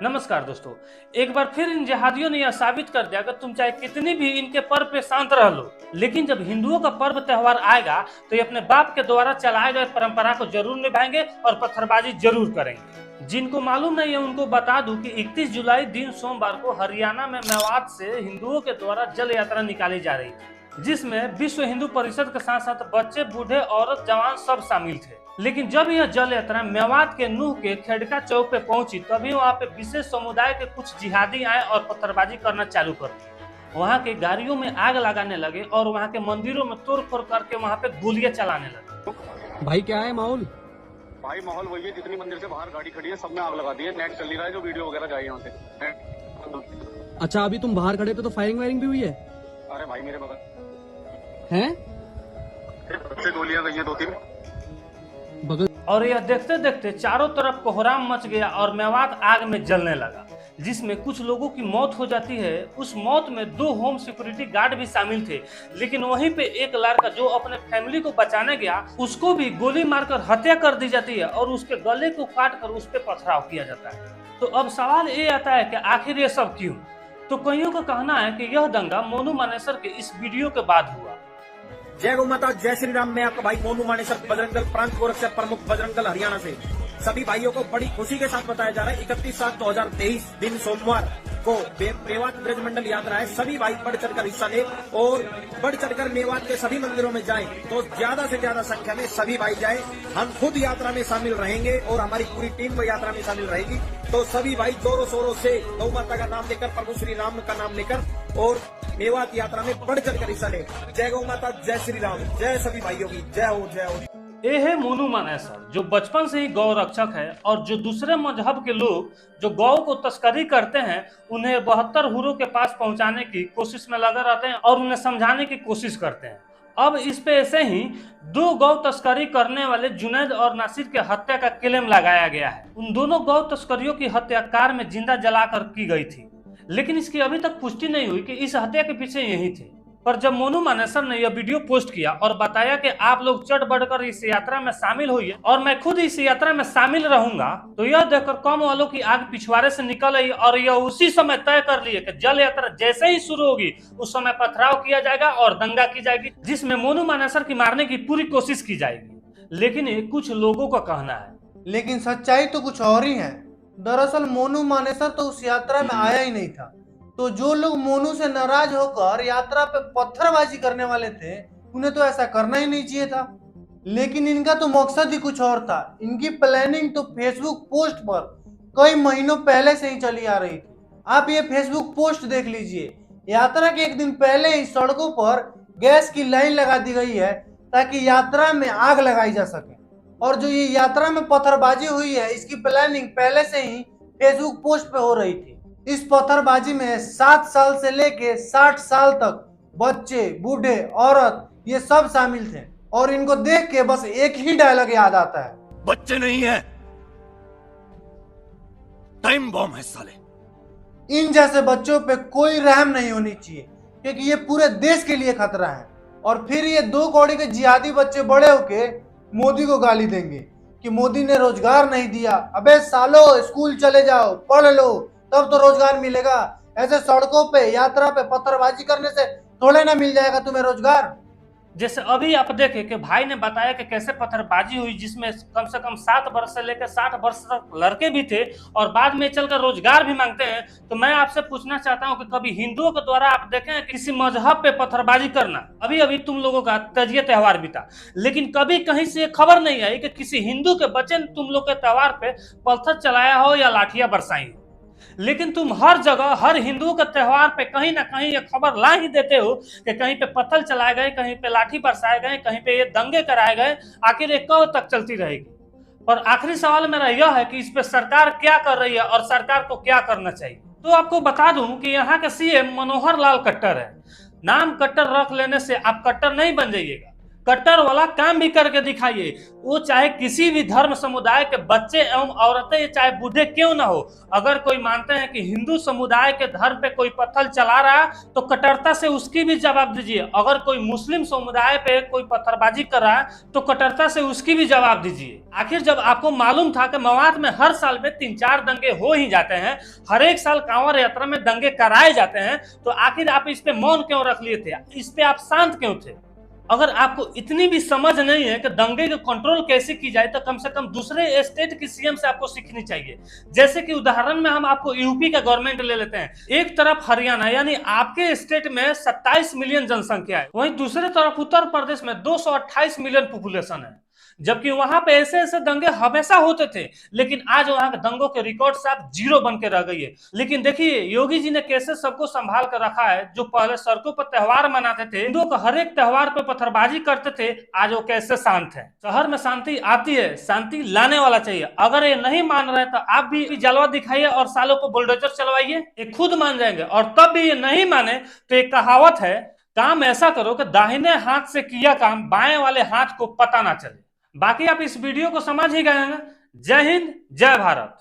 नमस्कार दोस्तों। एक बार फिर इन जिहादियों ने यह साबित कर दिया कि तुम चाहे कितनी भी इनके पर्व पे शांत रह लो, लेकिन जब हिंदुओं का पर्व त्योहार आएगा तो ये अपने बाप के द्वारा चलाए गए परंपरा को जरूर निभाएंगे और पत्थरबाजी जरूर करेंगे। जिनको मालूम नहीं है उनको बता दूं कि 31 जुलाई दिन सोमवार को हरियाणा में मेवात से हिंदुओं के द्वारा जल यात्रा निकाली जा रही थी, जिसमें विश्व हिंदू परिषद के साथ साथ बच्चे, बूढ़े, औरत, जवान सब शामिल थे। लेकिन जब यह जल यात्रा मेवात के नूह के खेड़का चौक पे पहुंची, तभी वहां पे विशेष समुदाय के कुछ जिहादी आए और पत्थरबाजी करना चालू कर दी। वहां के गाड़ियों में आग लगाने लगे और वहां के मंदिरों में तोड़फोड़ करके वहां पे गोलियां चलाने लगे। भाई क्या है माहौल? भाई माहौल वही है, जितनी मंदिर से बाहर गाड़ी खड़ी है सब में आग लगा दी है। नेट चल नहीं रहा है, जो वीडियो वगैरह जाए यहाँ से। अच्छा, अभी तुम बाहर खड़े थे तो फायरिंग वायरिंग भी हुई है? अरे भाई मेरे बगल हैं? से गोलियां गई है 2-3 बगल। और यह देखते देखते चारों तरफ कोहराम मच गया और मेवात आग में जलने लगा, जिसमें कुछ लोगों की मौत हो जाती है। उस मौत में 2 होम सिक्योरिटी गार्ड भी शामिल थे, लेकिन वहीं पे एक लड़का जो अपने फैमिली को बचाने गया, उसको भी गोली मारकर हत्या कर दी जाती है और उसके गले को काट कर उस पर पथराव किया जाता है। तो अब सवाल ये आता है कि आखिर ये सब क्यों? तो कईयों का कहना है कि यह दंगा मोनू मानेसर के इस वीडियो के बाद हुआ। जय गौ माता, जय श्री राम। मैं आपका भाई मोनू मानेसर, बजरंग दल प्रांत गोरखपुर प्रमुख, बजरंग दल हरियाणा से सभी भाइयों को बड़ी खुशी के साथ बताया जा रहा है 31/7/2023 दिन सोमवार को मेवात ब्रजमंडल यात्रा है। सभी भाई बढ़ चढ़कर हिस्सा ले और बढ़ चढ़कर मेवात के सभी मंदिरों में जाएं, तो ज्यादा से ज्यादा संख्या में सभी भाई जाएं। हम खुद यात्रा में शामिल रहेंगे और हमारी पूरी टीम को यात्रा में शामिल रहेगी। तो सभी भाई जोरों शोरों से गौ माता का नाम लेकर, प्रभु श्री राम का नाम लेकर और मेवात यात्रा में बढ़ चढ़कर हिस्सा ले। जय गौ माता, जय श्री राम, जय सभी भाइयों की जय हो, जय हो। ये है मोनू मानेसर, जो बचपन से ही गौ रक्षक है और जो दूसरे मजहब के लोग जो गौ को तस्करी करते हैं, उन्हें 72 हुरों के पास पहुंचाने की कोशिश में लगे रहते हैं और उन्हें समझाने की कोशिश करते हैं। अब इस पे ऐसे ही 2 गौ तस्करी करने वाले जुनैद और नासिर के हत्या का क्लेम लगाया गया है। उन दोनों गौ तस्करियों की हत्या कार में जिंदा जलाकर की गई थी, लेकिन इसकी अभी तक पुष्टि नहीं हुई कि इस हत्या के पीछे यही थे। पर जब मोनू मानेसर ने यह वीडियो पोस्ट किया और बताया कि आप लोग चढ़ बढ़कर इस यात्रा में शामिल होइए और मैं खुद इस यात्रा में शामिल रहूंगा, तो यह देखकर कौम वालों की आग पिछवाड़े से निकल आई और यह उसी समय तय कर लिए कि जल यात्रा जैसे ही शुरू होगी उस समय पथराव किया जाएगा और दंगा की जाएगी, जिसमें मोनू मानेसर की मारने की पूरी कोशिश की जाएगी। लेकिन ये कुछ लोगों का कहना है, लेकिन सच्चाई तो कुछ और ही है। दरअसल मोनू मानेसर तो उस यात्रा में आया ही नहीं था। तो जो लोग मोनू से नाराज होकर यात्रा पे पत्थरबाजी करने वाले थे, उन्हें तो ऐसा करना ही नहीं चाहिए था। लेकिन इनका तो मकसद ही कुछ और था। इनकी प्लानिंग तो फेसबुक पोस्ट पर कई महीनों पहले से ही चली आ रही थी। आप ये फेसबुक पोस्ट देख लीजिए। यात्रा के एक दिन पहले ही सड़कों पर गैस की लाइन लगा दी गई है ताकि यात्रा में आग लगाई जा सके। और जो ये यात्रा में पत्थरबाजी हुई है, इसकी प्लानिंग पहले से ही फेसबुक पोस्ट पे हो रही थी। इस पत्थरबाजी में 7 साल से लेके 60 साल तक बच्चे, बूढ़े, औरत ये सब शामिल थे। और इनको देख के बस एक ही डायलॉग याद आता है, बच्चे नहीं है, टाइम बॉम्ब है साले। इन जैसे बच्चों पे कोई रहम नहीं होनी चाहिए, क्योंकि ये पूरे देश के लिए खतरा है। और फिर ये 2 कौड़ी के जिहादी बच्चे बड़े होके मोदी को गाली देंगे कि मोदी ने रोजगार नहीं दिया। अबे सालो, स्कूल चले जाओ, पढ़ लो, तब तो रोजगार मिलेगा। ऐसे सड़कों पे यात्रा पे पत्थरबाजी करने से थोड़े ना मिल जाएगा तुम्हें रोजगार। जैसे अभी आप देखें कि भाई ने बताया कि कैसे पत्थरबाजी हुई, जिसमें कम से कम 7 वर्ष से लेकर 60 वर्ष तक लड़के भी थे और बाद में चलकर रोजगार भी मांगते हैं। तो मैं आपसे पूछना चाहता हूं कि कभी हिंदुओं के द्वारा आप देखें किसी मजहब पे पत्थरबाजी करना? अभी अभी तुम लोगों का तजिया त्योहार बीता, लेकिन कभी कहीं से खबर नहीं आई कि किसी हिंदू के बच्चे ने तुम लोग के त्योहार पे पत्थर चलाया हो या लाठियां बरसाई हो। लेकिन तुम हर जगह हर हिंदुओं के त्योहार पे कहीं ना कहीं ये खबर ला ही देते हो कि कहीं पे पत्थर चलाए गए, कहीं पे लाठी बरसाए गए, कहीं पे ये दंगे कराए गए। आखिर ये कब तक चलती रहेगी? और आखिरी सवाल मेरा यह है कि इस पे सरकार क्या कर रही है और सरकार को क्या करना चाहिए? तो आपको बता दूं कि यहाँ के सीएम मनोहर लाल खट्टर है। नाम खट्टर रख लेने से आप कट्टर नहीं बन जाइएगा। कट्टर वाला काम भी करके दिखाइए। वो चाहे किसी भी धर्म समुदाय के बच्चे एवं औरतें चाहे बूढ़े क्यों ना हो, अगर कोई मानते हैं कि हिंदू समुदाय के धर्म पे कोई पत्थर चला रहा है तो कट्टरता से उसकी भी जवाब दीजिए। अगर कोई मुस्लिम समुदाय पे कोई पत्थरबाजी कर रहा है तो कट्टरता से उसकी भी जवाब दीजिए। आखिर जब आपको मालूम था कि मवात में हर साल में 3-4 दंगे हो ही जाते हैं, हर एक साल कांवड़ यात्रा में दंगे कराए जाते हैं, तो आखिर आप इस पे मौन क्यों रख लिए थे, इस पे आप शांत क्यों थे? अगर आपको इतनी भी समझ नहीं है कि दंगे को कंट्रोल कैसे की जाए तो कम से कम दूसरे स्टेट की सीएम से आपको सीखनी चाहिए। जैसे कि उदाहरण में हम आपको यूपी का गवर्नमेंट ले लेते हैं। एक तरफ हरियाणा यानी आपके स्टेट में 27 मिलियन जनसंख्या है, वहीं दूसरी तरफ उत्तर प्रदेश में 228 मिलियन पॉपुलेशन है, जबकि वहां पे ऐसे ऐसे दंगे हमेशा होते थे, लेकिन आज वहां के दंगों के रिकॉर्ड साफ 0 बन के रह गई है। लेकिन देखिए योगी जी ने कैसे सबको संभाल कर रखा है। जो पहले सड़कों पर त्योहार मनाते थे, हिंदुओं को हर एक त्योहार पे पत्थरबाजी करते थे, आज वो कैसे शांत है। शहर में शांति आती है, शांति लाने वाला चाहिए। अगर ये नहीं मान रहे तो आप भी जलवा दिखाइए और सालों को बुलडोजर चलवाइए, ये खुद मान जाएंगे। और तब भी ये नहीं माने तो एक कहावत है, काम ऐसा करो कि दाहिने हाथ से किया काम बाएं वाले हाथ को पता ना चले। बाकी आप इस वीडियो को समझ ही गए हैं। जय हिंद, जय भारत।